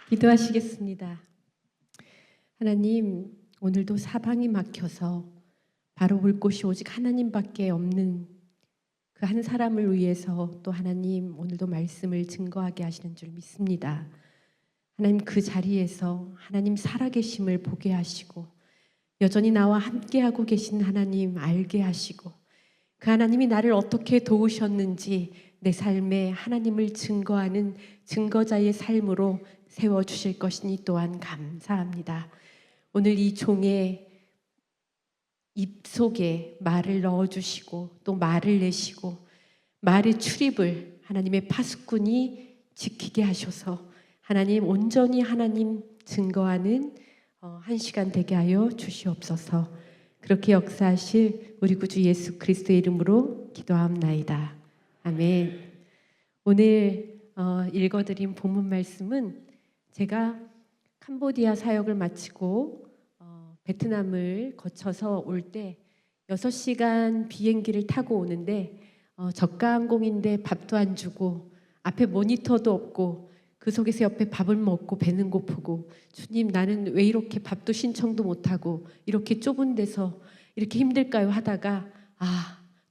기도하시겠습니다. 하나님, 오늘도 사방이 막혀서 바로 볼 곳이 오직 하나님밖에 없는 그 한 사람을 위해서 또 하나님 오늘도 말씀을 증거하게 하시는 줄 믿습니다. 하나님, 그 자리에서 하나님 살아계심을 보게 하시고 여전히 나와 함께하고 계신 하나님 알게 하시고 그 하나님이 나를 어떻게 도우셨는지 내 삶에 하나님을 증거하는 증거자의 삶으로 세워주실 것이니 또한 감사합니다. 오늘 이 종의 입속에 말을 넣어주시고 또 말을 내시고 말의 출입을 하나님의 파수꾼이 지키게 하셔서 하나님 온전히 하나님 증거하는 한 시간 되게 하여 주시옵소서. 그렇게 역사하실 우리 구주 예수 그리스도의 이름으로 기도하옵나이다. 아멘. 오늘 읽어드린 본문 말씀은 제가 캄보디아 사역을 마치고 베트남을 거쳐서 올 때 6시간 비행기를 타고 오는데 저가 항공인데 밥도 안 주고 앞에 모니터도 없고 그 속에서 옆에 밥을 먹고 배는 고프고 주님, 나는 왜 이렇게 밥도 신청도 못하고 이렇게 좁은 데서 이렇게 힘들까요 하다가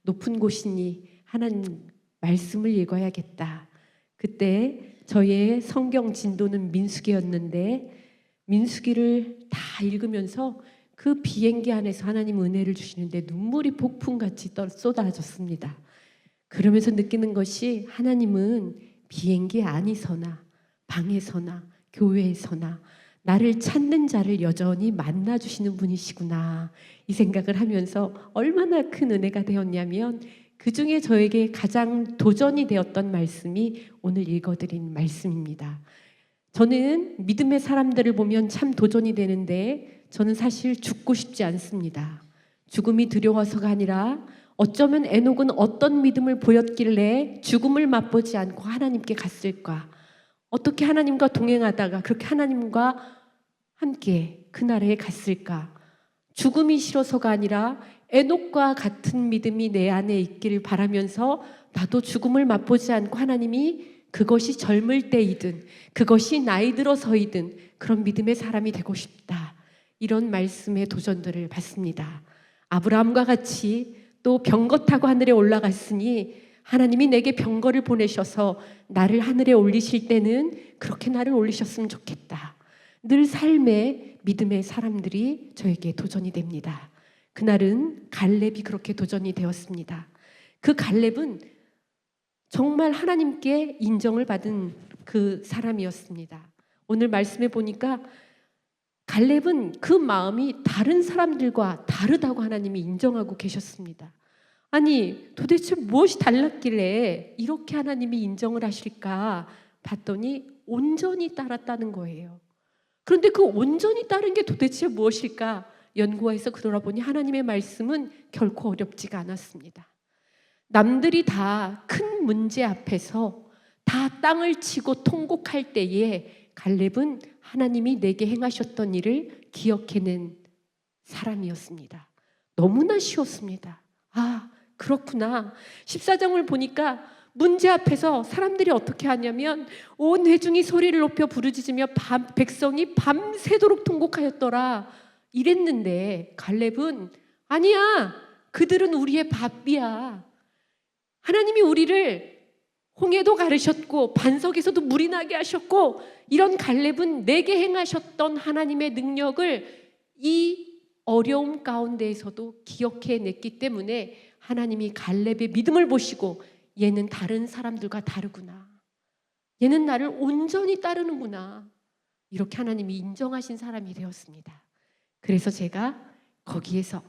높은 곳이니 하나님 말씀을 읽어야겠다. 그때 저의 성경 진도는 민수기였는데 민수기를 다 읽으면서 그 비행기 안에서 하나님 은혜를 주시는데 눈물이 폭풍같이 쏟아졌습니다. 그러면서 느끼는 것이 하나님은 비행기 안이서나 방에서나 교회에서나 나를 찾는 자를 여전히 만나주시는 분이시구나, 이 생각을 하면서 얼마나 큰 은혜가 되었냐면 그 중에 저에게 가장 도전이 되었던 말씀이 오늘 읽어드린 말씀입니다. 저는 믿음의 사람들을 보면 참 도전이 되는데 저는 사실 죽고 싶지 않습니다. 죽음이 두려워서가 아니라 어쩌면 에녹은 어떤 믿음을 보였길래 죽음을 맛보지 않고 하나님께 갔을까? 어떻게 하나님과 동행하다가 그렇게 하나님과 함께 그 나라에 갔을까? 죽음이 싫어서가 아니라 에녹과 같은 믿음이 내 안에 있기를 바라면서 나도 죽음을 맛보지 않고 하나님이 그것이 젊을 때이든 그것이 나이 들어서이든 그런 믿음의 사람이 되고 싶다, 이런 말씀의 도전들을 받습니다. 아브라함과 같이 또 병거 타고 하늘에 올라갔으니 하나님이 내게 병거를 보내셔서 나를 하늘에 올리실 때는 그렇게 나를 올리셨으면 좋겠다. 늘 삶의 믿음의 사람들이 저에게 도전이 됩니다. 그날은 갈렙이 그렇게 도전이 되었습니다. 그 갈렙은 정말 하나님께 인정을 받은 그 사람이었습니다. 오늘 말씀에 보니까 갈렙은 그 마음이 다른 사람들과 다르다고 하나님이 인정하고 계셨습니다. 아니, 도대체 무엇이 달랐길래 이렇게 하나님이 인정을 하실까 봤더니 온전히 따랐다는 거예요. 그런데 그 온전히 따른 게 도대체 무엇일까 연구해서 그러보니 하나님의 말씀은 결코 어렵지가 않았습니다. 남들이 다 큰 문제 앞에서 다 땅을 치고 통곡할 때에 갈렙은 하나님이 내게 행하셨던 일을 기억해낸 사람이었습니다. 너무나 쉬웠습니다. 그렇구나. 14장을 보니까 문제 앞에서 사람들이 어떻게 하냐면 온 회중이 소리를 높여 부르짖으며 백성이 밤새도록 통곡하였더라, 이랬는데 갈렙은 아니야, 그들은 우리의 밥이야. 하나님이 우리를 홍해도 가르셨고 반석에서도 물이 나게 하셨고 이런 갈렙은 내게 행하셨던 하나님의 능력을 이 어려움 가운데에서도 기억해냈기 때문에 하나님이 갈렙의 믿음을 보시고 얘는 다른 사람들과 다르구나, 얘는 나를 온전히 따르는구나, 이렇게 하나님이 인정하신 사람이 되었습니다. 그래서 제가 거기에서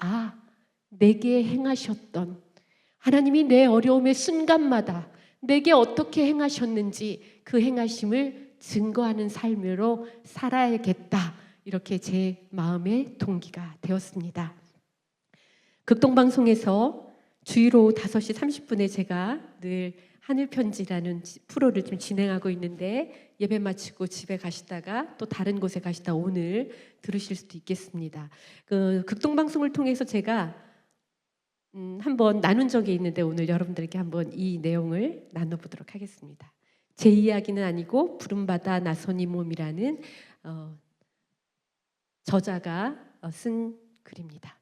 내게 행하셨던 하나님이 내 어려움의 순간마다 내게 어떻게 행하셨는지 그 행하심을 증거하는 삶으로 살아야겠다, 이렇게 제 마음의 동기가 되었습니다. 극동방송에서 주일 오후 5시 30분에 제가 늘 하늘편지라는 프로를 좀 진행하고 있는데 예배 마치고 집에 가시다가 또 다른 곳에 가시다 오늘 들으실 수도 있겠습니다. 그 극동방송을 통해서 제가 한번 나눈 적이 있는데 오늘 여러분들에게 한번 이 내용을 나눠보도록 하겠습니다. 제 이야기는 아니고 부름받아 나선 이 몸이라는 저자가 쓴 글입니다.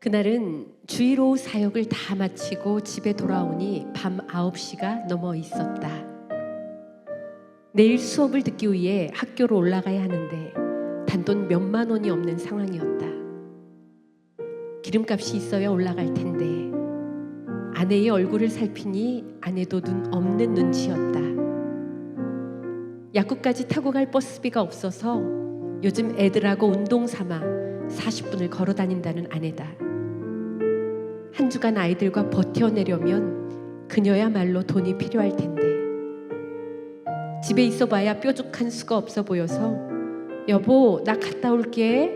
그날은 주일 오후 사역을 다 마치고 집에 돌아오니 밤 9시가 넘어 있었다. 내일 수업을 듣기 위해 학교로 올라가야 하는데 단돈 몇만 원이 없는 상황이었다. 기름값이 있어야 올라갈 텐데 아내의 얼굴을 살피니 아내도 눈 없는 눈치였다. 약국까지 타고 갈 버스비가 없어서 요즘 애들하고 운동 삼아 40분을 걸어 다닌다는 아내다. 한 주간 아이들과 버텨내려면 그녀야말로 돈이 필요할 텐데 집에 있어봐야 뾰족한 수가 없어 보여서 여보 나 갔다 올게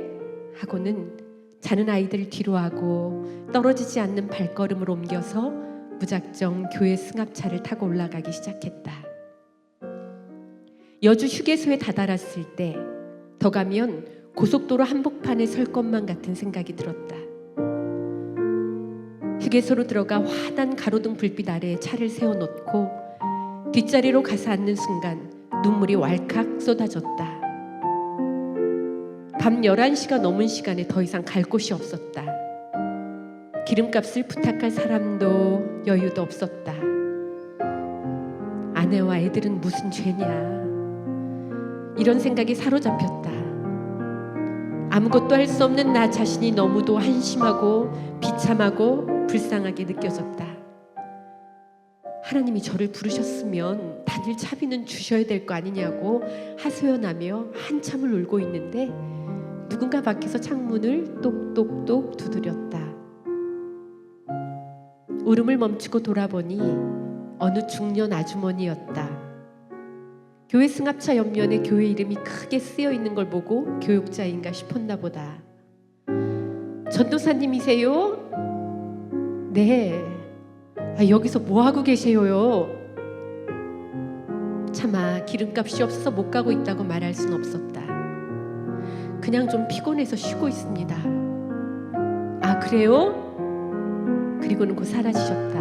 하고는 자는 아이들 뒤로 하고 떨어지지 않는 발걸음을 옮겨서 무작정 교회 승합차를 타고 올라가기 시작했다. 여주 휴게소에 다다랐을 때 더 가면 고속도로 한복판에 설 것만 같은 생각이 들었다. 휴게소로 들어가 환한 가로등 불빛 아래에 차를 세워놓고 뒷자리로 가서 앉는 순간 눈물이 왈칵 쏟아졌다. 밤 11시가 넘은 시간에 더 이상 갈 곳이 없었다. 기름값을 부탁할 사람도 여유도 없었다. 아내와 애들은 무슨 죄냐. 이런 생각이 사로잡혔다. 아무것도 할 수 없는 나 자신이 너무도 한심하고 비참하고 불쌍하게 느껴졌다. 하나님이 저를 부르셨으면 다닐 차비는 주셔야 될 거 아니냐고 하소연하며 한참을 울고 있는데 누군가 밖에서 창문을 똑똑똑 두드렸다. 울음을 멈추고 돌아보니 어느 중년 아주머니였다. 교회 승합차 옆면에 교회 이름이 크게 쓰여 있는 걸 보고 교육자인가 싶었나 보다. 전도사님이세요? 네. 여기서 뭐 하고 계세요? 차마 기름값이 없어서 못 가고 있다고 말할 순 없었다. 그냥 좀 피곤해서 쉬고 있습니다. 아 그래요? 그리고는 곧 사라지셨다.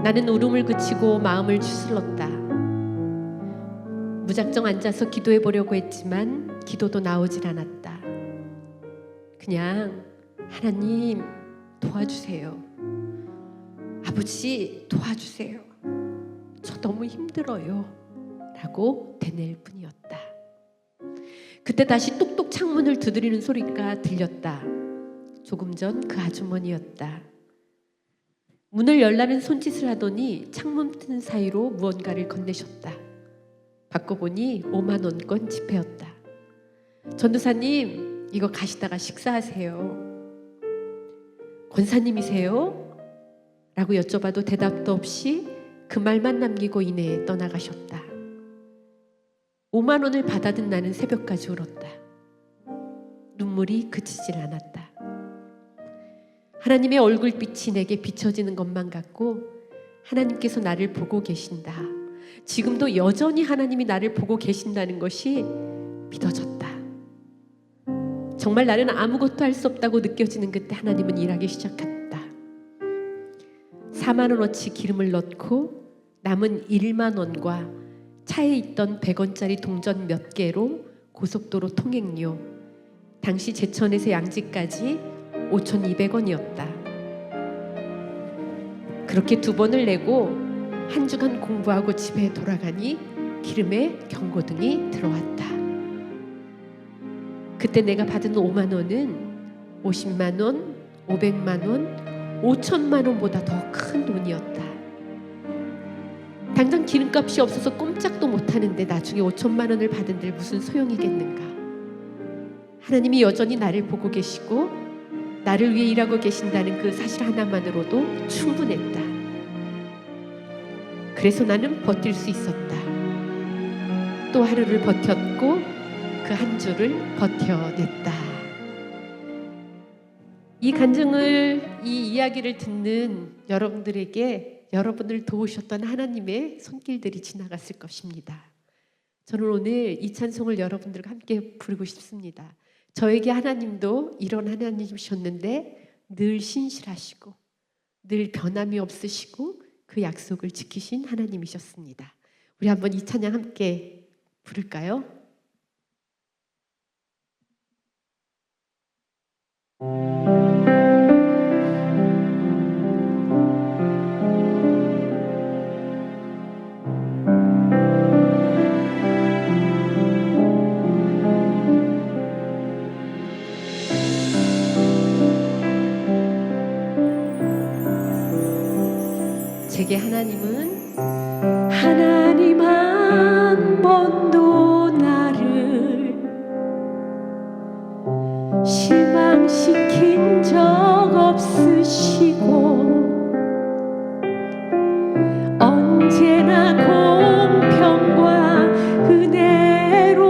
나는 울음을 그치고 마음을 추스렀다. 무작정 앉아서 기도해 보려고 했지만 기도도 나오질 않았다. 그냥 하나님 도와주세요. 아버지 도와주세요. 저 너무 힘들어요. 라고 되뇌일 뿐이었다. 그때 다시 똑똑 창문을 두드리는 소리가 들렸다. 조금 전 그 아주머니였다. 문을 열라는 손짓을 하더니 창문 튼 사이로 무언가를 건네셨다. 바꿔보니 5만 원권 지폐였다. 전도사님 이거 가시다가 식사하세요. 권사님이세요? 라고 여쭤봐도 대답도 없이 그 말만 남기고 이내에 떠나가셨다. 5만 원을 받아든 나는 새벽까지 울었다. 눈물이 그치질 않았다. 하나님의 얼굴빛이 내게 비춰지는 것만 같고 하나님께서 나를 보고 계신다. 지금도 여전히 하나님이 나를 보고 계신다는 것이 믿어졌다. 정말 나는 아무것도 할 수 없다고 느껴지는 그때 하나님은 일하기 시작했다. 4만 원어치 기름을 넣고 남은 1만 원과 차에 있던 100원짜리 동전 몇 개로 고속도로 통행료, 당시 제천에서 양지까지 5,200원이었다. 그렇게 2번을 내고 한 주간 공부하고 집에 돌아가니 기름에 경고등이 들어왔다. 그때 내가 받은 5만 원은 50만 원, 500만 원, 5천만 원보다 더 큰 돈이었다. 당장 기름값이 없어서 꼼짝도 못하는데 나중에 5천만 원을 받은들 무슨 소용이겠는가. 하나님이 여전히 나를 보고 계시고 나를 위해 일하고 계신다는 그 사실 하나만으로도 충분했다. 그래서 나는 버틸 수 있었다. 또 하루를 버텼고 그 한 주를 버텨냈다. 이 간증을, 이 이야기를 듣는 여러분들에게 여러분을 도우셨던 하나님의 손길들이 지나갔을 것입니다. 저는 오늘 이 찬송을 여러분들과 함께 부르고 싶습니다. 저에게 하나님도 이런 하나님이셨는데 늘 신실하시고 늘 변함이 없으시고 그 약속을 지키신 하나님이셨습니다. 우리 한번 이 찬양 함께 부를까요? 제게 하나님은 하나님 한 번도 나를 실망시킨 적 없으시고 언제나 공평과 은혜로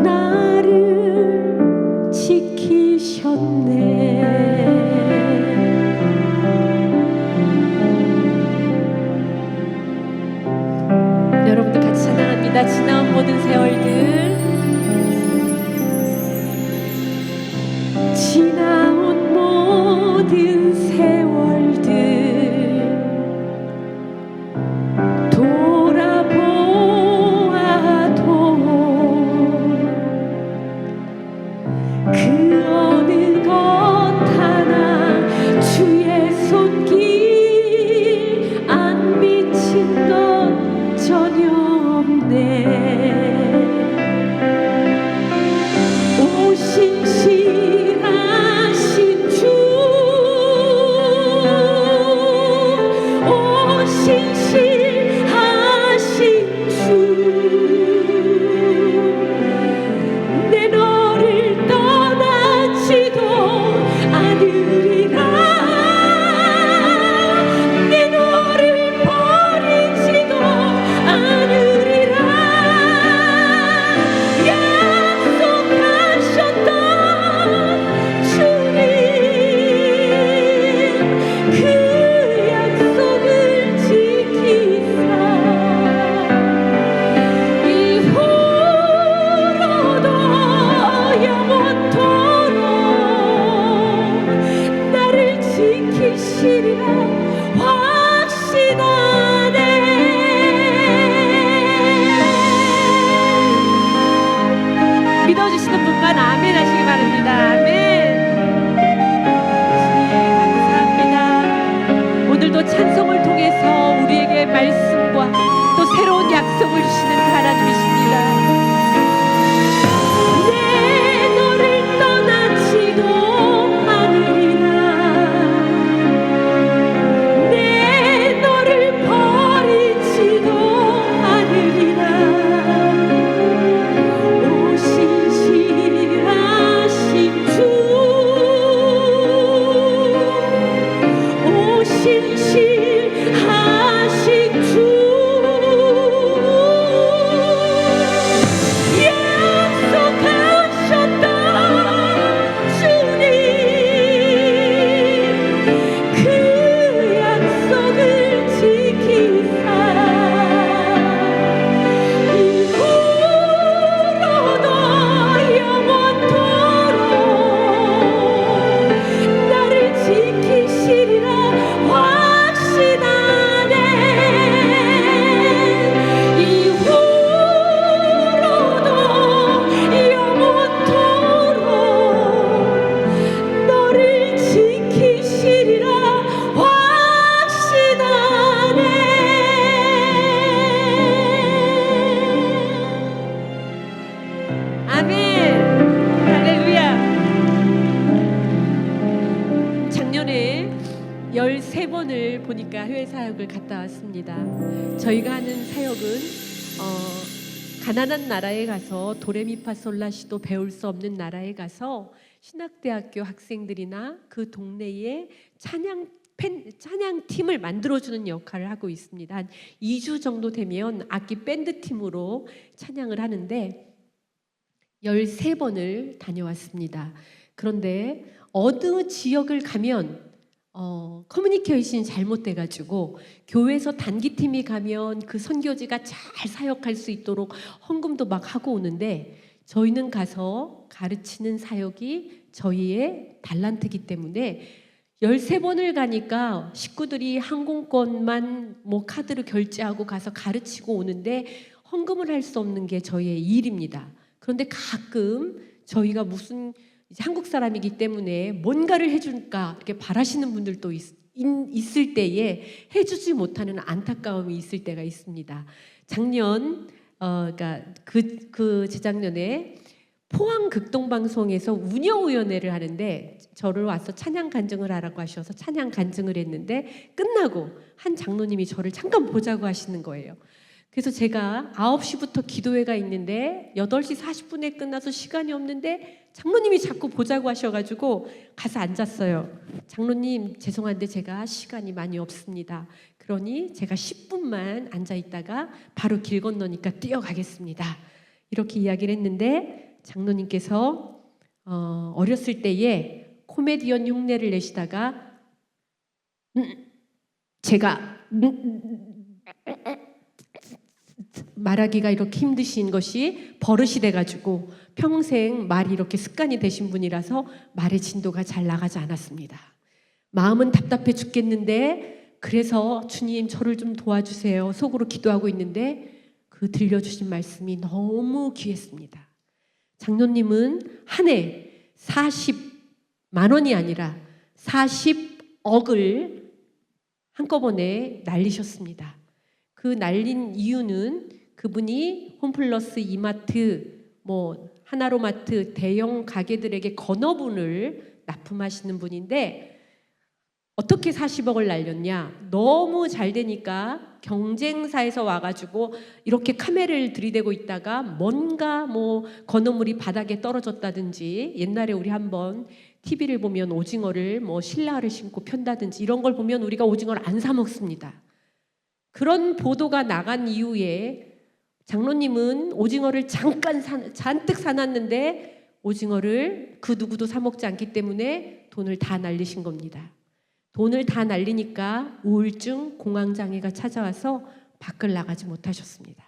나를 지키셨네. 여러분들 같이 찬양합니다. 지나온 모든 세월들, 지나온 모든 세월들 돌아보아도 그 어느 것 하나 주의 손길 안 미친 것 전혀 없네. 오 신실하신 주, 오 신실하신 주, 내 너를 떠나지도 않으리라. 내 너를 버리지도 않으리라. 약속하셨던 주님, 그 약속을 지키사 이후로도 영원토록 나를 지키시리라 확신하네. 믿어주시는 분만 아멘 하시기 바랍니다. 아멘. 감사합니다. 오늘도 찬송을 통해서 우리에게 말씀과 또 새로운 약속을 주시는 그 하나님이십니다. 내 너를 떠나지도 않으리라. 내 너를 버리지도 않으리라. 오 신실하신 주, 오 신실하신 주, 약속하셨던 주님, 그 약속을 지키사 이후로도 영원토록 나를 지키시리라 확신하네. 이후로도 영원토록 너를 지키시리라 확신하네. 아멘. 할렐루야. 작년에 13번을 보니까 해외 사역을 갔다 왔습니다. 저희가 하는 사역은 가난한 나라에 가서 도레미파솔라시도 배울 수 없는 나라에 가서 신학대학교 학생들이나 그 동네에 찬양팀을 만들어주는 역할을 하고 있습니다. 한 2주 정도 되면 악기 밴드팀으로 찬양을 하는데 13번을 다녀왔습니다. 그런데 어느 지역을 가면 커뮤니케이션이 잘못돼가지고 교회에서 단기팀이 가면 그 선교지가 잘 사역할 수 있도록 헌금도 막 하고 오는데 저희는 가서 가르치는 사역이 저희의 달란트이기 때문에 13번을 가니까 식구들이 항공권만 뭐 카드로 결제하고 가서 가르치고 오는데 헌금을 할 수 없는 게 저희의 일입니다. 그런데 가끔 저희가 무슨 이제 한국 사람이기 때문에 뭔가를 해줄까 이렇게 바라시는 분들도 있을 때에 해주지 못하는 안타까움이 있을 때가 있습니다. 작년 그러니까 그 재작년에 포항 극동방송에서 운영위원회를 하는데 저를 와서 찬양 간증을 하라고 하셔서 찬양 간증을 했는데 끝나고 한 장로님이 저를 잠깐 보자고 하시는 거예요. 그래서 제가 9시부터 기도회가 있는데 8시 40분에 끝나서 시간이 없는데 장로님이 자꾸 보자고 하셔가지고 가서 앉았어요. 장로님 죄송한데 제가 시간이 많이 없습니다. 그러니 제가 10분만 앉아있다가 바로 길 건너니까 뛰어가겠습니다. 이렇게 이야기를 했는데 장로님께서 어렸을 때에 코미디언 흉내를 내시다가 제가 말하기가 이렇게 힘드신 것이 버릇이 돼가지고 평생 말이 이렇게 습관이 되신 분이라서 말의 진도가 잘 나가지 않았습니다. 마음은 답답해 죽겠는데 그래서 주님 저를 좀 도와주세요 속으로 기도하고 있는데 그 들려주신 말씀이 너무 귀했습니다. 장로님은 한 해 40만 원이 아니라 40억을 한꺼번에 날리셨습니다. 그 날린 이유는 그분이 홈플러스, 이마트, 뭐 하나로마트 대형 가게들에게 건어분을 납품하시는 분인데 어떻게 40억을 날렸냐? 너무 잘 되니까 경쟁사에서 와가지고 이렇게 카메라를 들이대고 있다가 뭔가 뭐 건어물이 바닥에 떨어졌다든지 옛날에 우리 한번 TV를 보면 오징어를 뭐 신라를 신고 편다든지 이런 걸 보면 우리가 오징어를 안 사 먹습니다. 그런 보도가 나간 이후에 장로님은 오징어를 잔뜩 사놨는데 오징어를 그 누구도 사 먹지 않기 때문에 돈을 다 날리신 겁니다. 돈을 다 날리니까 우울증, 공황장애가 찾아와서 밖을 나가지 못하셨습니다.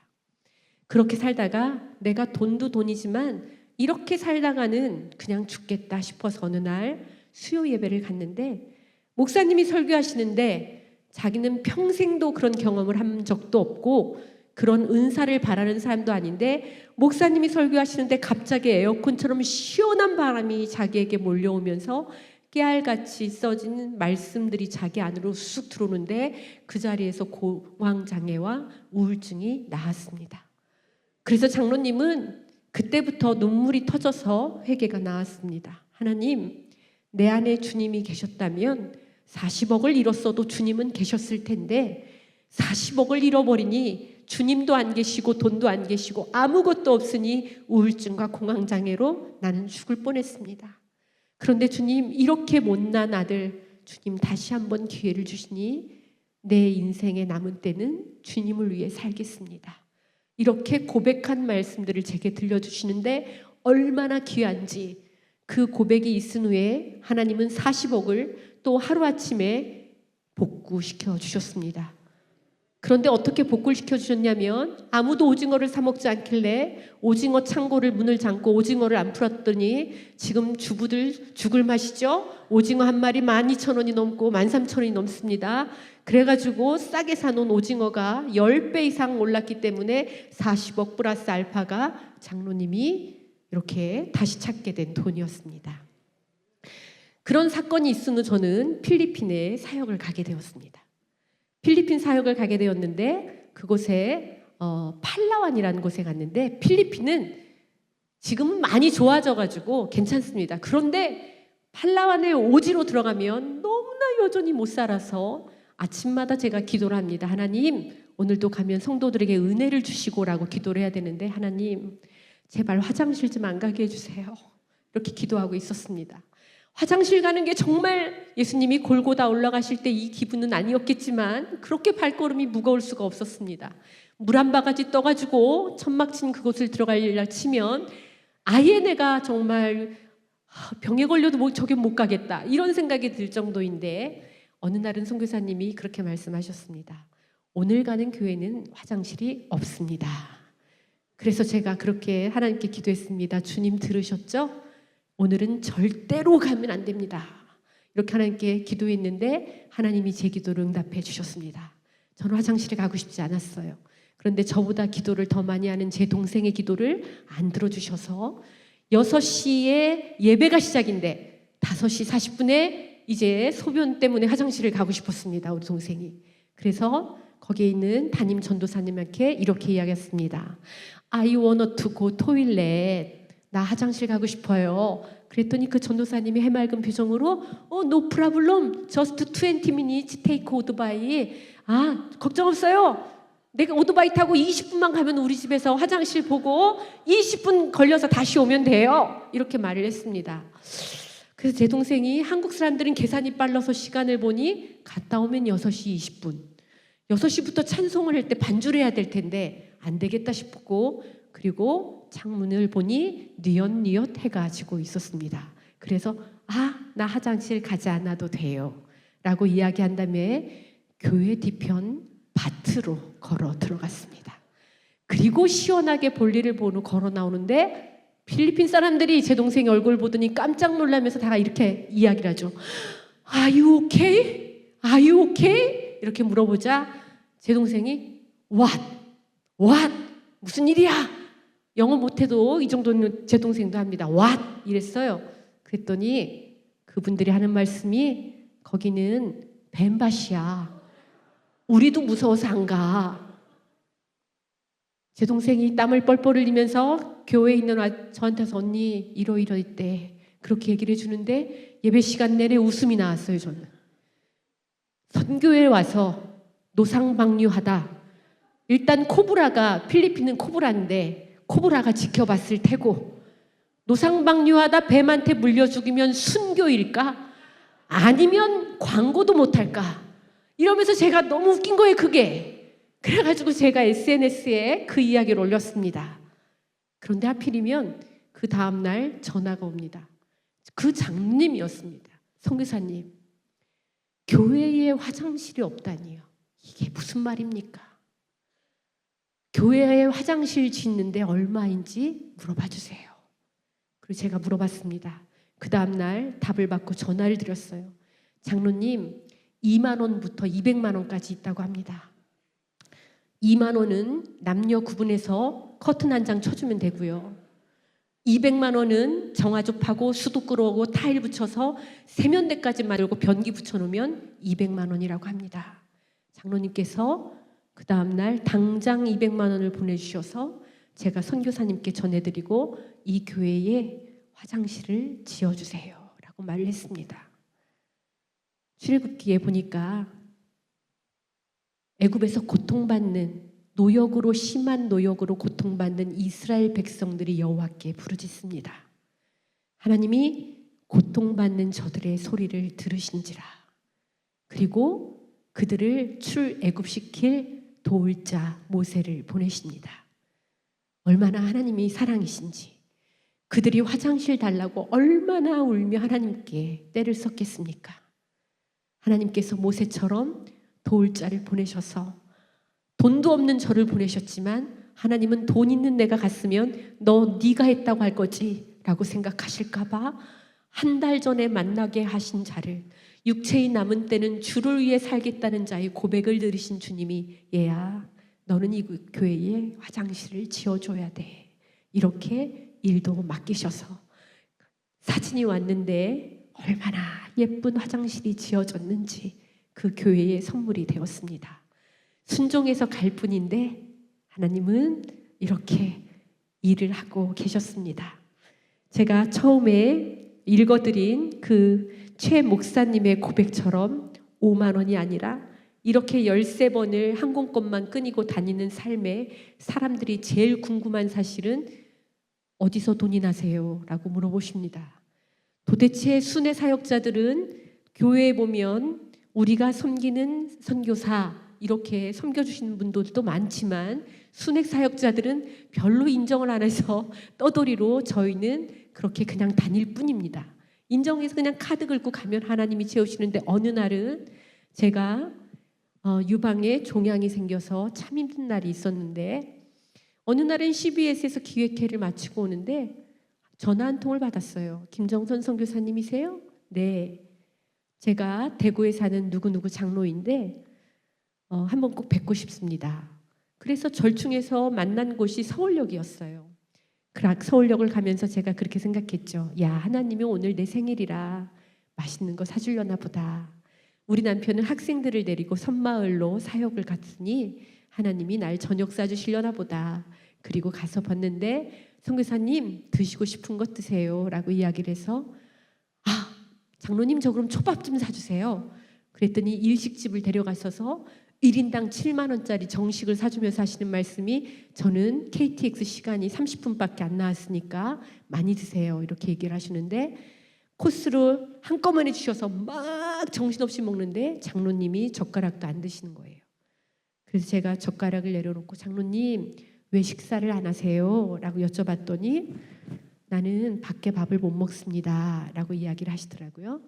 그렇게 살다가 내가 돈도 돈이지만 이렇게 살다가는 그냥 죽겠다 싶어서 어느 날 수요 예배를 갔는데 목사님이 설교하시는데 자기는 평생도 그런 경험을 한 적도 없고 그런 은사를 바라는 사람도 아닌데 목사님이 설교하시는데 갑자기 에어컨처럼 시원한 바람이 자기에게 몰려오면서 깨알같이 써진 말씀들이 자기 안으로 쑥 들어오는데 그 자리에서 공황장애와 우울증이 나았습니다. 그래서 장로님은 그때부터 눈물이 터져서 회개가 나왔습니다. 하나님, 내 안에 주님이 계셨다면 40억을 잃었어도 주님은 계셨을 텐데 40억을 잃어버리니 주님도 안 계시고 돈도 안 계시고 아무것도 없으니 우울증과 공황장애로 나는 죽을 뻔했습니다. 그런데 주님, 이렇게 못난 아들 주님 다시 한번 기회를 주시니 내 인생의 남은 때는 주님을 위해 살겠습니다. 이렇게 고백한 말씀들을 제게 들려주시는데 얼마나 귀한지 그 고백이 있은 후에 하나님은 40억을 또 하루아침에 복구시켜 주셨습니다. 그런데 어떻게 복구를 시켜주셨냐면 아무도 오징어를 사 먹지 않길래 오징어 창고를 문을 잠고 오징어를 안 풀었더니 지금 주부들 죽을 맛이죠. 오징어 한 마리 12,000원이 넘고 13,000원이 넘습니다. 그래가지고 싸게 사놓은 오징어가 10배 이상 올랐기 때문에 40억 플러스 알파가 장로님이 이렇게 다시 찾게 된 돈이었습니다. 그런 사건이 있은 후 저는 필리핀에 사역을 가게 되었습니다. 필리핀 사역을 가게 되었는데 그곳에 팔라완이라는 곳에 갔는데 필리핀은 지금은 많이 좋아져가지고 괜찮습니다. 그런데 팔라완의 오지로 들어가면 너무나 여전히 못 살아서 아침마다 제가 기도를 합니다. 하나님, 오늘도 가면 성도들에게 은혜를 주시고라고 기도를 해야 되는데 하나님, 제발 화장실 좀 안 가게 해주세요. 이렇게 기도하고 있었습니다. 화장실 가는 게 정말 예수님이 골고다 올라가실 때 이 기분은 아니었겠지만 그렇게 발걸음이 무거울 수가 없었습니다. 물 한 바가지 떠가지고 천막 친 그곳을 들어가려 치면 아예 내가 정말 병에 걸려도 뭐 저기 못 가겠다 이런 생각이 들 정도인데 어느 날은 선교사님이 그렇게 말씀하셨습니다. 오늘 가는 교회는 화장실이 없습니다. 그래서 제가 그렇게 하나님께 기도했습니다. 주님 들으셨죠? 오늘은 절대로 가면 안 됩니다. 이렇게 하나님께 기도했는데 하나님이 제 기도를 응답해 주셨습니다. 저는 화장실에 가고 싶지 않았어요. 그런데 저보다 기도를 더 많이 하는 제 동생의 기도를 안 들어주셔서 6시에 예배가 시작인데 5시 40분에 이제 소변 때문에 화장실을 가고 싶었습니다. 우리 동생이. 그래서 거기에 있는 담임 전도사님께 이렇게 이야기했습니다. I want to go toilet. 나 화장실 가고 싶어요. 그랬더니 그 전도사님이 해맑은 표정으로 no problem. Just 20 minutes take 오토바이. 걱정 없어요. 내가 오토바이 타고 20분만 가면 우리 집에서 화장실 보고 20분 걸려서 다시 오면 돼요. 이렇게 말을 했습니다. 그래서 제 동생이 한국 사람들은 계산이 빨라서 시간을 보니 갔다 오면 6시 20분. 6시부터 찬송을 할 때 반주를 해야 될 텐데 안 되겠다 싶고 그리고 창문을 보니 뉘엿뉘엿 해가 지고 있었습니다. 그래서 나 화장실 가지 않아도 돼요. 라고 이야기한 다음에 교회 뒤편 밭으로 걸어 들어갔습니다. 그리고 시원하게 볼일을 보고 걸어 나오는데 필리핀 사람들이 제 동생의 얼굴 보더니 깜짝 놀라면서 다 이렇게 이야기를 하죠. Are you okay? Are you okay? 이렇게 물어보자 제 동생이 What? 무슨 일이야? 영어 못해도 이 정도는 제 동생도 합니다. What? 이랬어요. 그랬더니 그분들이 하는 말씀이 거기는 벤밭이야. 우리도 무서워서 안 가. 제 동생이 땀을 뻘뻘 흘리면서 교회에 있는 저한테서 언니 이러이러했대. 그렇게 얘기를 해주는데 예배 시간 내내 웃음이 나왔어요. 저는. 선교회에 와서 노상방류하다. 일단 코브라가 필리핀은 코브라인데 코브라가 지켜봤을 테고 노상방류하다 뱀한테 물려 죽이면 순교일까? 아니면 광고도 못할까? 이러면서 제가 너무 웃긴 거예요. 그게. 그래가지고 제가 SNS에 그 이야기를 올렸습니다. 그런데 하필이면 그 다음날 전화가 옵니다. 그 장로님이었습니다. 선교사님, 교회에 화장실이 없다니요. 이게 무슨 말입니까? 교회에 화장실 짓는데 얼마인지 물어봐 주세요. 그리고 제가 물어봤습니다. 그 다음날 답을 받고 전화를 드렸어요. 장로님, 2만 원부터 200만 원까지 있다고 합니다. 2만 원은 남녀 구분해서 커튼 한 장 쳐주면 되고요. 200만 원은 정화조파고 수도 끌어오고 타일 붙여서 세면대까지 만들고 변기 붙여놓으면 200만 원이라고 합니다. 장로님께서 그 다음날 당장 200만 원을 보내주셔서 제가 선교사님께 전해드리고 이 교회에 화장실을 지어주세요 라고 말을 했습니다. 출애굽기에 보니까 애굽에서 고통받는 노역으로 심한 노역으로 고통받는 이스라엘 백성들이 여호와께 부르짖습니다. 하나님이 고통받는 저들의 소리를 들으신지라. 그리고 그들을 출애굽시킬 도울 자 모세를 보내십니다. 얼마나 하나님이 사랑이신지 그들이 화장실 달라고 얼마나 울며 하나님께 떼를 썼겠습니까? 하나님께서 모세처럼 도울 자를 보내셔서 돈도 없는 저를 보내셨지만 하나님은 돈 있는 내가 갔으면 네가 했다고 할 거지 라고 생각하실까 봐 한 달 전에 만나게 하신 자를 육체의 남은 때는 주를 위해 살겠다는 자의 고백을 들으신 주님이 얘야 너는 이 교회에 화장실을 지어줘야 돼. 이렇게 일도 맡기셔서 사진이 왔는데 얼마나 예쁜 화장실이 지어졌는지 그 교회의 선물이 되었습니다. 순종해서 갈 뿐인데 하나님은 이렇게 일을 하고 계셨습니다. 제가 처음에 읽어드린 그 최 목사님의 고백처럼 5만 원이 아니라 이렇게 13번을 항공권만 끊이고 다니는 삶에 사람들이 제일 궁금한 사실은 어디서 돈이 나세요? 라고 물어보십니다. 도대체 순회 사역자들은 교회에 보면 우리가 섬기는 선교사 이렇게 섬겨주시는 분들도 많지만 순회 사역자들은 별로 인정을 안 해서 떠돌이로 저희는 그렇게 그냥 다닐 뿐입니다. 인정해서 그냥 카드 긁고 가면 하나님이 채우시는데 어느 날은 제가 유방에 종양이 생겨서 참 힘든 날이 있었는데 어느 날은 CBS에서 기획회를 마치고 오는데 전화 한 통을 받았어요. 김정선 선교사님이세요? 네. 제가 대구에 사는 누구누구 장로인데 한번 꼭 뵙고 싶습니다. 그래서 절충해서 만난 곳이 서울역이었어요. 서울역을 가면서 제가 그렇게 생각했죠. 야, 하나님이 오늘 내 생일이라 맛있는 거 사주려나 보다. 우리 남편은 학생들을 데리고 섬마을로 사역을 갔으니 하나님이 날 저녁 사주시려나 보다. 그리고 가서 봤는데 선교사님 드시고 싶은 것 드세요 라고 이야기를 해서 장로님 저 그럼 초밥 좀 사주세요. 그랬더니 일식집을 데려가셔서 1인당 7만 원짜리 정식을 사주면서 하시는 말씀이 저는 KTX 시간이 30분밖에 안 나왔으니까 많이 드세요 이렇게 얘기를 하시는데 코스로 한꺼번에 주셔서 막 정신없이 먹는데 장로님이 젓가락도 안 드시는 거예요. 그래서 제가 젓가락을 내려놓고 장로님 왜 식사를 안 하세요? 라고 여쭤봤더니 나는 밖에 밥을 못 먹습니다 라고 이야기를 하시더라고요.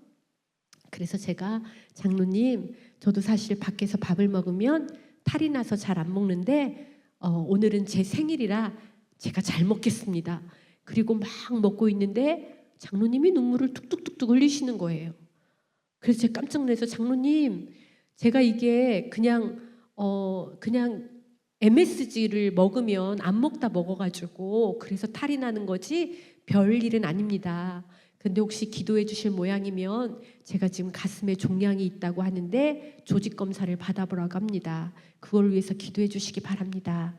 그래서 제가 장로님 저도 사실 밖에서 밥을 먹으면 탈이 나서 잘 안 먹는데 오늘은 제 생일이라 제가 잘 먹겠습니다. 그리고 막 먹고 있는데 장로님이 눈물을 뚝뚝뚝뚝 흘리시는 거예요. 그래서 제가 깜짝 놀라서 장로님 제가 이게 그냥 MSG를 먹으면 안 먹다 먹어가지고 그래서 탈이 나는 거지 별일은 아닙니다. 근데 혹시 기도해 주실 모양이면 제가 지금 가슴에 종양이 있다고 하는데 조직 검사를 받아보라고 합니다. 그걸 위해서 기도해 주시기 바랍니다.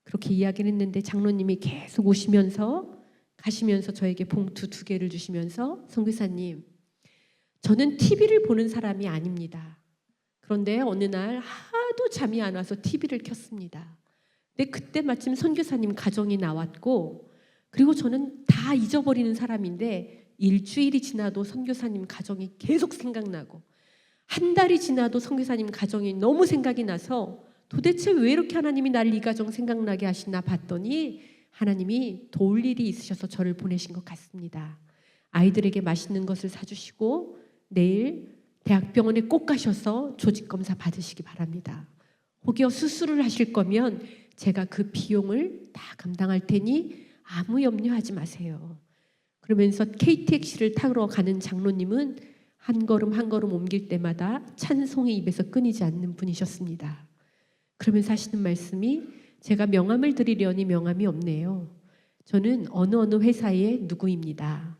그렇게 이야기를 했는데 장로님이 계속 오시면서 가시면서 저에게 봉투 2개를 주시면서 선교사님 저는 TV를 보는 사람이 아닙니다. 그런데 어느 날 하도 잠이 안 와서 TV를 켰습니다. 근데 그때 마침 선교사님 가정이 나왔고 그리고 저는 다 잊어버리는 사람인데 일주일이 지나도 선교사님 가정이 계속 생각나고 한 달이 지나도 선교사님 가정이 너무 생각이 나서 도대체 왜 이렇게 하나님이 나를 이 가정 생각나게 하시나 봤더니 하나님이 도울 일이 있으셔서 저를 보내신 것 같습니다. 아이들에게 맛있는 것을 사주시고 내일 대학병원에 꼭 가셔서 조직검사 받으시기 바랍니다. 혹여 수술을 하실 거면 제가 그 비용을 다 감당할 테니 아무 염려하지 마세요. 그러면서 KTX를 타러 가는 장로님은 한 걸음 한 걸음 옮길 때마다 찬송이 입에서 끊이지 않는 분이셨습니다. 그러면서 하시는 말씀이 제가 명함을 드리려니 명함이 없네요. 저는 어느 회사의 누구입니다.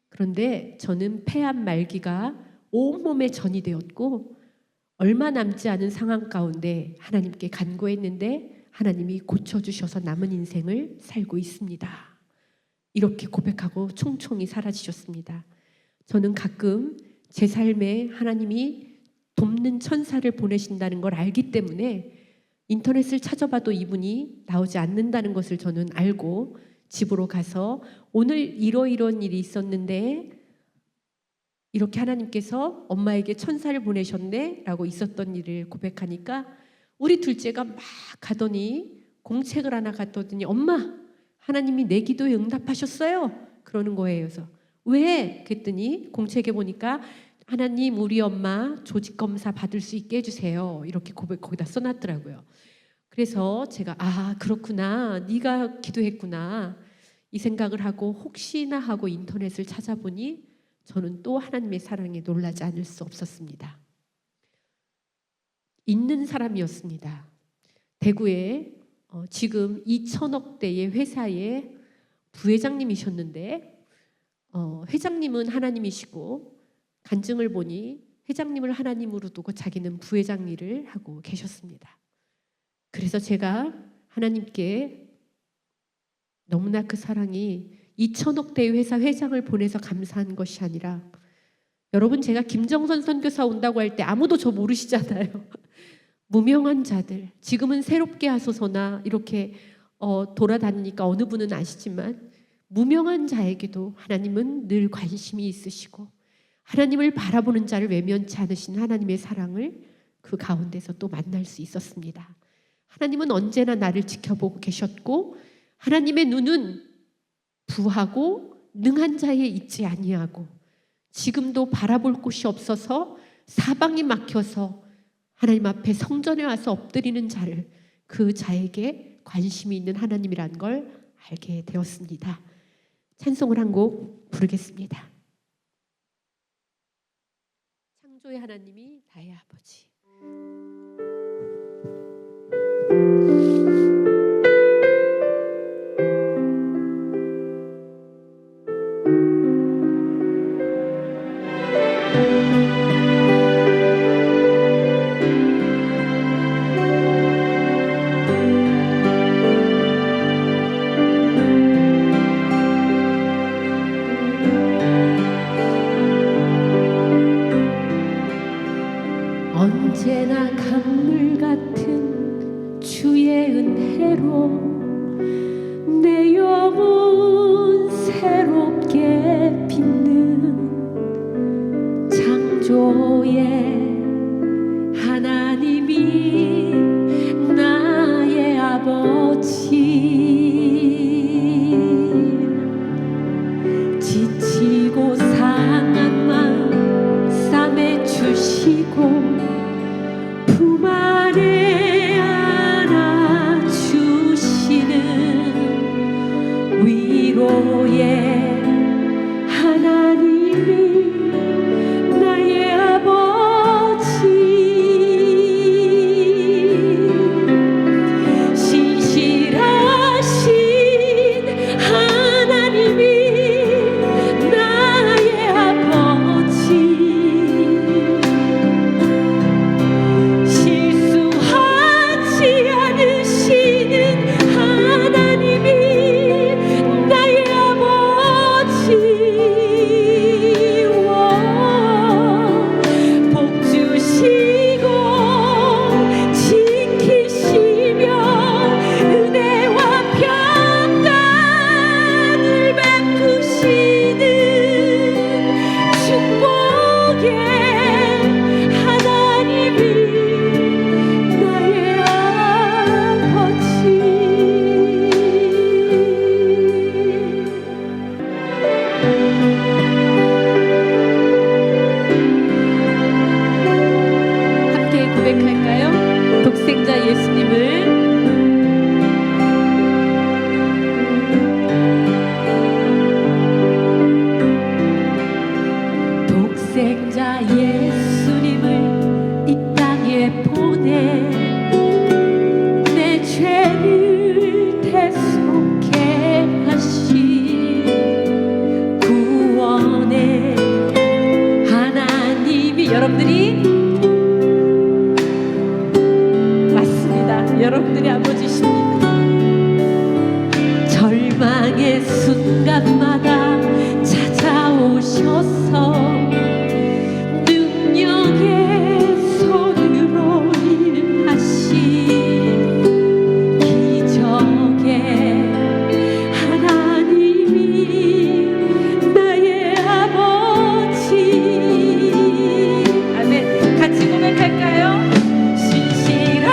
그런데 저는 폐암 말기가 온몸에 전이 되었고 얼마 남지 않은 상황 가운데 하나님께 간구했는데 하나님이 고쳐주셔서 남은 인생을 살고 있습니다. 이렇게 고백하고 총총히 사라지셨습니다. 저는 가끔 제 삶에 하나님이 돕는 천사를 보내신다는 걸 알기 때문에 인터넷을 찾아봐도 이분이 나오지 않는다는 것을 저는 알고 집으로 가서 오늘 이런 일이 있었는데 이렇게 하나님께서 엄마에게 천사를 보내셨네 라고 있었던 일을 고백하니까 우리 둘째가 막 가더니 공책을 하나 갖더니 엄마 하나님이 내 기도에 응답하셨어요 그러는 거예요. 그래서 왜? 그랬더니 공책에 보니까 하나님 우리 엄마 조직검사 받을 수 있게 해주세요 이렇게 거기다 써놨더라고요. 그래서 제가 그렇구나 네가 기도했구나 이 생각을 하고 혹시나 하고 인터넷을 찾아보니 저는 또 하나님의 사랑에 놀라지 않을 수 없었습니다. 있는 사람이었습니다. 대구에 지금 2천억대의 회사의 부회장님이셨는데 회장님은 하나님이시고 간증을 보니 회장님을 하나님으로 두고 자기는 부회장 일을 하고 계셨습니다. 그래서 제가 하나님께 너무나 그 사랑이 2천억대의 회사 회장을 보내서 감사한 것이 아니라 여러분 제가 김정선 선교사 온다고 할 때 아무도 저 모르시잖아요. 무명한 자들 지금은 새롭게 하소서나 이렇게 돌아다니니까 어느 분은 아시지만 무명한 자에게도 하나님은 늘 관심이 있으시고 하나님을 바라보는 자를 외면치 않으신 하나님의 사랑을 그 가운데서 또 만날 수 있었습니다. 하나님은 언제나 나를 지켜보고 계셨고 하나님의 눈은 부하고 능한 자에 있지 아니하고 지금도 바라볼 곳이 없어서 사방이 막혀서 하나님 앞에 성전에 와서 엎드리는 자를, 그 자에게 관심이 있는 하나님이란 걸 알게 되었습니다. 찬송을 한 곡 부르겠습니다. 창조의 하나님이 나의 아버지. 언제나 강물 같은 주의 은혜로 내 영혼 새롭게 빛는 창조의 하나님이 나의 아버지. 지치고 상한 마음 싸매 주시고 품 안에 안아주시는 위로의 하나님이 나의 아버지. 신실하신 하나님이 나의 아버지. 독생자 예수님을. 독생자 예수님을 이 땅에 보내 내 죄를 대속해 하신 구원의 하나님이, 여러분들의 아버지십니다. 절망의 순간마다 찾아오셔서 능력의 손으로 일하신 기적의 하나님이 나의 아버지. 아멘. 같이 고백할까요? 신실하신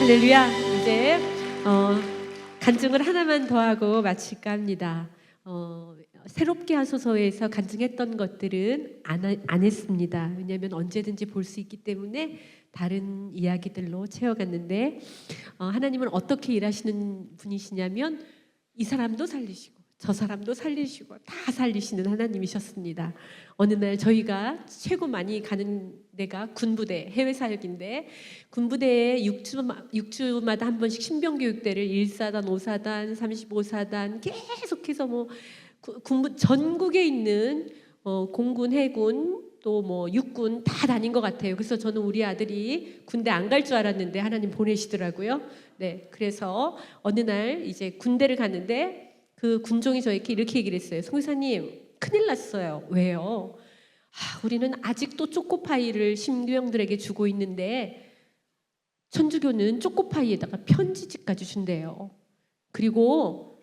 할렐루야. 이제 간증을 하나만 더 하고 마칠까 합니다. 새롭게 하소서에서 간증했던 것들은 안 했습니다. 왜냐하면 언제든지 볼 수 있기 때문에 다른 이야기들로 채워갔는데, 하나님은 어떻게 일하시는 분이시냐면 이 사람도 살리시고 저 사람도 살리시고 다 살리시는 하나님이셨습니다. 어느 날 저희가 최고 많이 가는 데가 군부대 해외 사역인데, 군부대에 6주마다 한 번씩 신병교육대를 1사단, 5사단, 35사단 계속해서 군부 전국에 있는 공군, 해군 또 육군 다 다닌 것 같아요. 그래서 저는 우리 아들이 군대 안 갈 줄 알았는데 하나님 보내시더라고요. 네, 그래서 어느 날 이제 군대를 갔는데 그 군종이 저에게 이렇게 얘기를 했어요. 송사님, 큰일 났어요. 왜요? 우리는 아직도 초코파이를 신병들에게 주고 있는데 천주교는 초코파이에다가 편지지까지 준대요. 그리고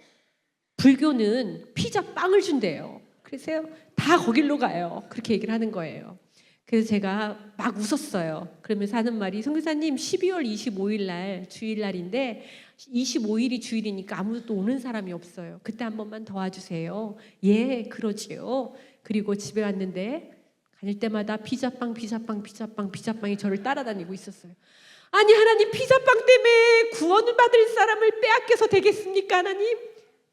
불교는 피자 빵을 준대요. 그래서 다 거길로 가요. 그렇게 얘기를 하는 거예요. 그래서 제가 막 웃었어요. 그러면서 하는 말이, 선교사님 12월 25일 날 주일날인데 25일이 주일이니까 아무도 오는 사람이 없어요. 그때 한 번만 도와주세요. 예, 그러지요. 그리고 집에 왔는데 다닐 때마다 피자빵이 저를 따라다니고 있었어요. 아니 하나님, 피자빵 때문에 구원을 받을 사람을 빼앗겨서 되겠습니까? 하나님,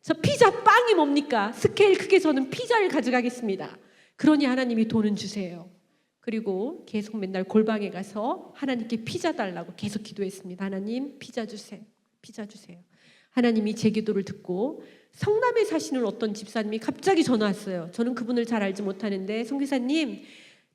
저 피자빵이 뭡니까? 스케일 크게 저는 피자를 가져가겠습니다. 그러니 하나님이 돈은 주세요. 그리고 계속 맨날 골방에 가서 하나님께 피자 달라고 계속 기도했습니다. 하나님, 피자 주세요. 피자 주세요. 하나님이 제 기도를 듣고 성남에 사시는 어떤 집사님이 갑자기 전화 왔어요. 저는 그분을 잘 알지 못하는데, 선교사님,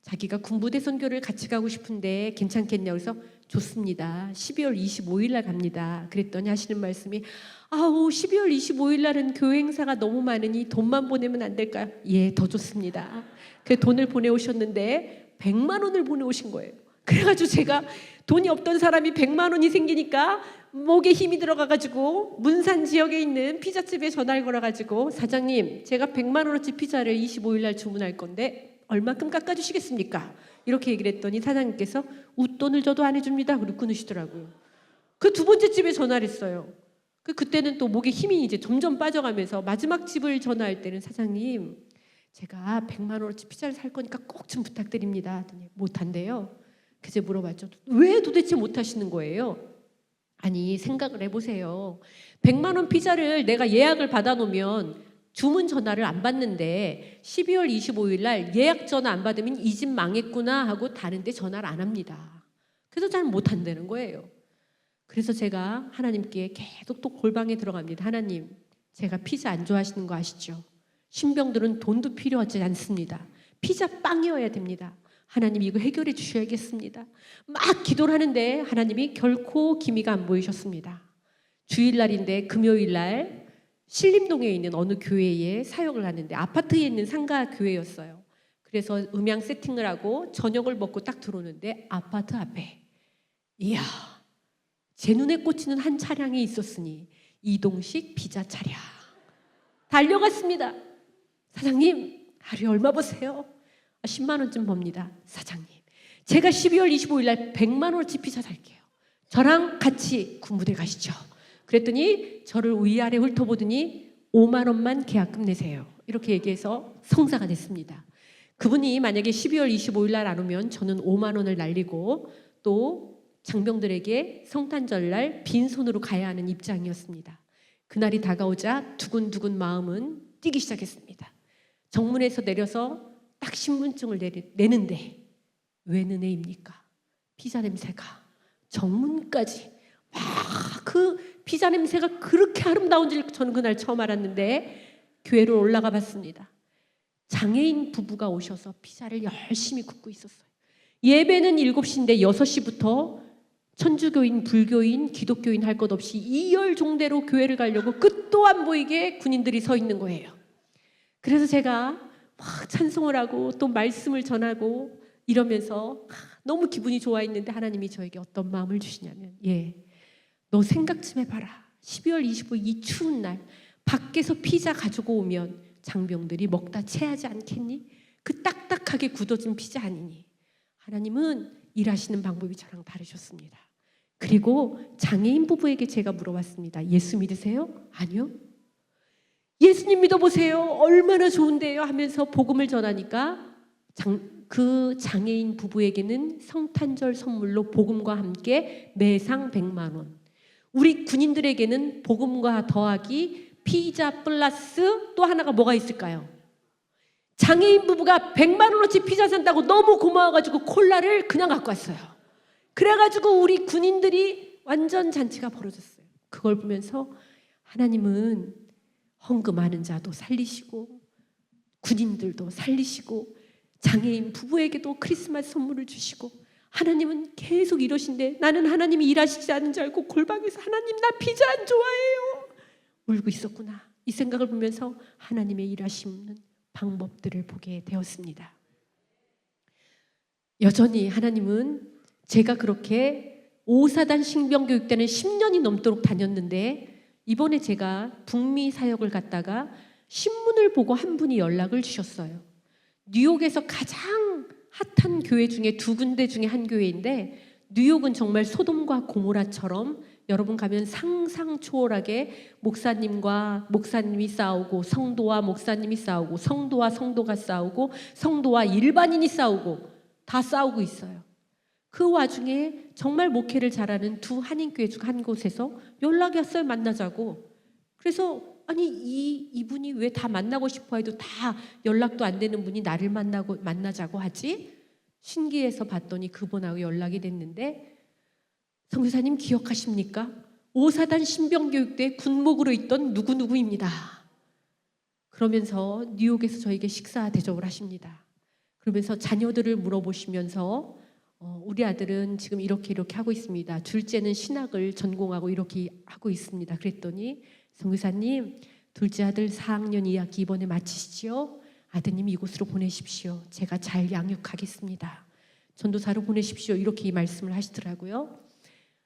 자기가 군부대 선교를 같이 가고 싶은데 괜찮겠냐고 해서 좋습니다. 12월 25일 날 갑니다. 그랬더니 하시는 말씀이, 12월 25일 날은 교회 행사가 너무 많으니 돈만 보내면 안 될까요? 예, 더 좋습니다. 그 돈을 보내오셨는데 100만 원을 보내오신 거예요. 그래가지고 제가 돈이 없던 사람이 100만 원이 생기니까 목에 힘이 들어가가지고 문산 지역에 있는 피자집에 전화를 걸어가지고, 사장님, 제가 100만 원어치 피자를 25일 날 주문할 건데 얼마큼 깎아주시겠습니까? 이렇게 얘기를 했더니 사장님께서 웃돈을 줘도 안 해줍니다. 그리고 끊으시더라고요. 그 두 번째 집에 전화를 했어요. 그때는 또 목에 힘이 이제 점점 빠져가면서 마지막 집을 전화할 때는, 사장님, 제가 100만 원어치 피자를 살 거니까 꼭 좀 부탁드립니다. 못한대요. 그래서 물어봤죠. 왜 도대체 못하시는 거예요? 아니, 생각을 해보세요. 100만 원 피자를 내가 예약을 받아놓으면 주문 전화를 안 받는데 12월 25일 날 예약 전화 안 받으면 이 집 망했구나 하고 다른 데 전화를 안 합니다. 그래서 잘 못한다는 거예요. 그래서 제가 하나님께 계속 또 골방에 들어갑니다. 하나님, 제가 피자 안 좋아하시는 거 아시죠? 신병들은 돈도 필요하지 않습니다. 피자 빵이어야 됩니다. 하나님, 이거 해결해 주셔야겠습니다. 막 기도를 하는데 하나님이 결코 기미가 안 보이셨습니다. 주일날인데 금요일날 신림동에 있는 어느 교회에 사역을 하는데, 아파트에 있는 상가 교회였어요. 그래서 음향 세팅을 하고 저녁을 먹고 딱 들어오는데 아파트 앞에, 이야, 제 눈에 꽂히는 한 차량이 있었으니 이동식 피자 차량. 달려갔습니다. 사장님, 하루에 얼마 버세요? 10만 원쯤 법니다. 사장님, 제가 12월 25일 날 100만 원어치 피자 살게요. 저랑 같이 군부대 가시죠. 그랬더니 저를 위아래 훑어보더니 5만 원만 계약금 내세요. 이렇게 얘기해서 성사가 됐습니다. 그분이 만약에 12월 25일 날 안 오면 저는 5만 원을 날리고 또 장병들에게 성탄절 날 빈손으로 가야 하는 입장이었습니다. 그날이 다가오자 두근두근 마음은 뛰기 시작했습니다. 정문에서 내려서 딱 신분증을 내는데 웬 은혜입니까? 피자 냄새가 정문까지, 그 피자 냄새가 그렇게 아름다운 줄 저는 그날 처음 알았는데, 교회로 올라가 봤습니다. 장애인 부부가 오셔서 피자를 열심히 굽고 있었어요. 예배는 7시인데 6시부터 천주교인, 불교인, 기독교인 할 것 없이 2열 종대로 교회를 가려고 끝도 안 보이게 군인들이 서 있는 거예요. 그래서 제가 막 찬송을 하고 또 말씀을 전하고 이러면서 너무 기분이 좋아했는데, 하나님이 저에게 어떤 마음을 주시냐면, 너 생각 좀 해봐라. 12월 25일 이 추운 날 밖에서 피자 가지고 오면 장병들이 먹다 체하지 않겠니? 그 딱딱하게 굳어진 피자 아니니? 하나님은 일하시는 방법이 저랑 다르셨습니다. 그리고 장애인 부부에게 제가 물어봤습니다. 예수 믿으세요? 아니요. 예수님 믿어보세요. 얼마나 좋은데요 하면서 복음을 전하니까 그 장애인 부부에게는 성탄절 선물로 복음과 함께 매상 100만 원, 우리 군인들에게는 복음과 더하기 피자 플러스 또 하나가 뭐가 있을까요? 장애인 부부가 100만 원어치 피자 산다고 너무 고마워가지고 콜라를 그냥 갖고 왔어요. 그래가지고 우리 군인들이 완전 잔치가 벌어졌어요. 그걸 보면서 하나님은 헌금하는 자도 살리시고 군인들도 살리시고 장애인 부부에게도 크리스마스 선물을 주시고 하나님은 계속 이러신데 나는 하나님이 일하시지 않은 줄 알고 골방에서 하나님 나 피자 안 좋아해요 울고 있었구나. 이 생각을 보면서 하나님의 일하시는 방법들을 보게 되었습니다. 여전히 하나님은 제가 그렇게 5사단 신병교육대는 10년이 넘도록 다녔는데 이번에 제가 북미 사역을 갔다가 신문을 보고 한 분이 연락을 주셨어요. 뉴욕에서 가장 핫한 교회 중에 2군데 중에 한 교회인데 뉴욕은 정말 소돔과 고모라처럼 여러분 가면 상상 초월하게 목사님이 싸우고 성도와 목사님이 싸우고 성도와 성도가 싸우고 성도와 일반인이 싸우고 다 싸우고 있어요. 그 와중에 정말 목회를 잘하는 2 한인교회 중 한 곳에서 연락이 왔어요. 만나자고. 그래서 아니 이분이 왜 다 만나고 싶어 해도 다 연락도 안 되는 분이 나를 만나자고 하지? 신기해서 봤더니 그분하고 연락이 됐는데 선교사님 기억하십니까? 5사단 신병교육대 군목으로 있던 누구누구입니다. 그러면서 뉴욕에서 저에게 식사 대접을 하십니다. 그러면서 자녀들을 물어보시면서 우리 아들은 지금 이렇게 하고 있습니다. 둘째는 신학을 전공하고 이렇게 하고 있습니다. 그랬더니 선교사님 둘째 아들 4학년 2학기 이번에 마치시죠? 아드님 이곳으로 보내십시오. 제가 잘 양육하겠습니다. 전도사로 보내십시오. 이렇게 이 말씀을 하시더라고요.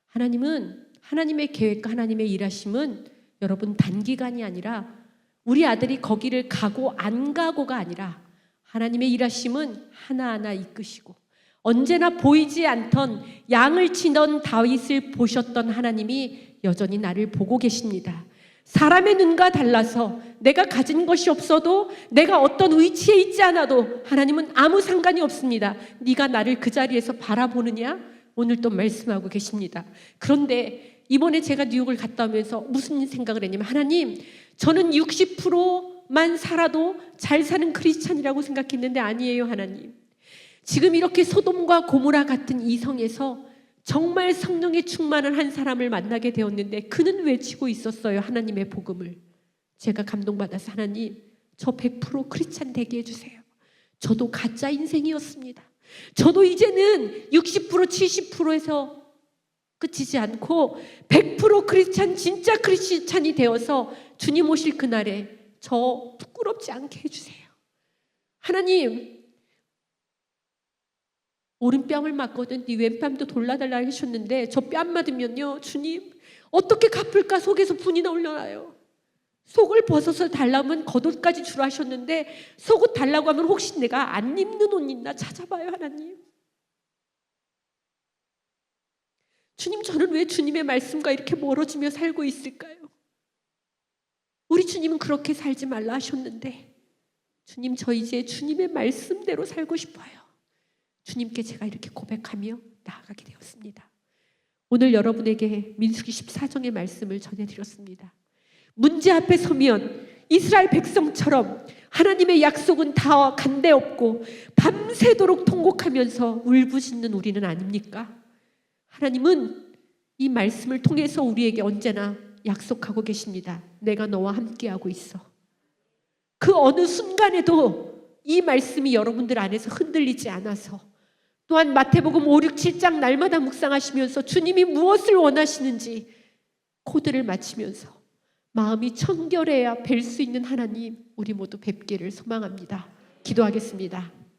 하나님은 하나님의 계획과 하나님의 일하심은 여러분 단기간이 아니라 우리 아들이 거기를 가고 안 가고가 아니라 하나님의 일하심은 하나하나 이끄시고 언제나 보이지 않던 양을 치던 다윗을 보셨던 하나님이 여전히 나를 보고 계십니다. 사람의 눈과 달라서 내가 가진 것이 없어도 내가 어떤 위치에 있지 않아도 하나님은 아무 상관이 없습니다. 네가 나를 그 자리에서 바라보느냐? 오늘 또 말씀하고 계십니다. 그런데 이번에 제가 뉴욕을 갔다 오면서 무슨 생각을 했냐면 하나님 저는 60%만 살아도 잘 사는 크리스찬이라고 생각했는데 아니에요 하나님. 지금 이렇게 소돔과 고모라 같은 이성에서 정말 성령의 충만한 한 사람을 만나게 되었는데 그는 외치고 있었어요. 하나님의 복음을. 제가 감동받아서 하나님 저 100% 크리스찬 되게 해주세요. 저도 가짜 인생이었습니다. 저도 이제는 60% 70%에서 끝이지 않고 100% 크리스찬 진짜 크리스찬이 되어서 주님 오실 그날에 저 부끄럽지 않게 해주세요. 하나님 오른뺨을 맞거든 네 왼뺨도 돌려달라 하셨는데 저 뺨 맞으면요 주님 어떻게 갚을까 속에서 분이 나올려나요. 속을 벗어서 달라면 겉옷까지 주라 하셨는데 속옷 달라고 하면 혹시 내가 안 입는 옷 있나 찾아봐요 하나님. 주님 저는 왜 주님의 말씀과 이렇게 멀어지며 살고 있을까요? 우리 주님은 그렇게 살지 말라 하셨는데 주님 저 이제 주님의 말씀대로 살고 싶어요. 주님께 제가 이렇게 고백하며 나아가게 되었습니다. 오늘 여러분에게 민수기 14장의 말씀을 전해드렸습니다. 문제 앞에 서면 이스라엘 백성처럼 하나님의 약속은 다 간데없고 밤새도록 통곡하면서 울부짖는 우리는 아닙니까? 하나님은 이 말씀을 통해서 우리에게 언제나 약속하고 계십니다. 내가 너와 함께하고 있어. 그 어느 순간에도 이 말씀이 여러분들 안에서 흔들리지 않아서 또한 마태복음 5, 6, 7장 날마다 묵상하시면서 주님이 무엇을 원하시는지 코드를 맞추면서 마음이 청결해야 뵐 수 있는 하나님 우리 모두 뵙기를 소망합니다. 기도하겠습니다.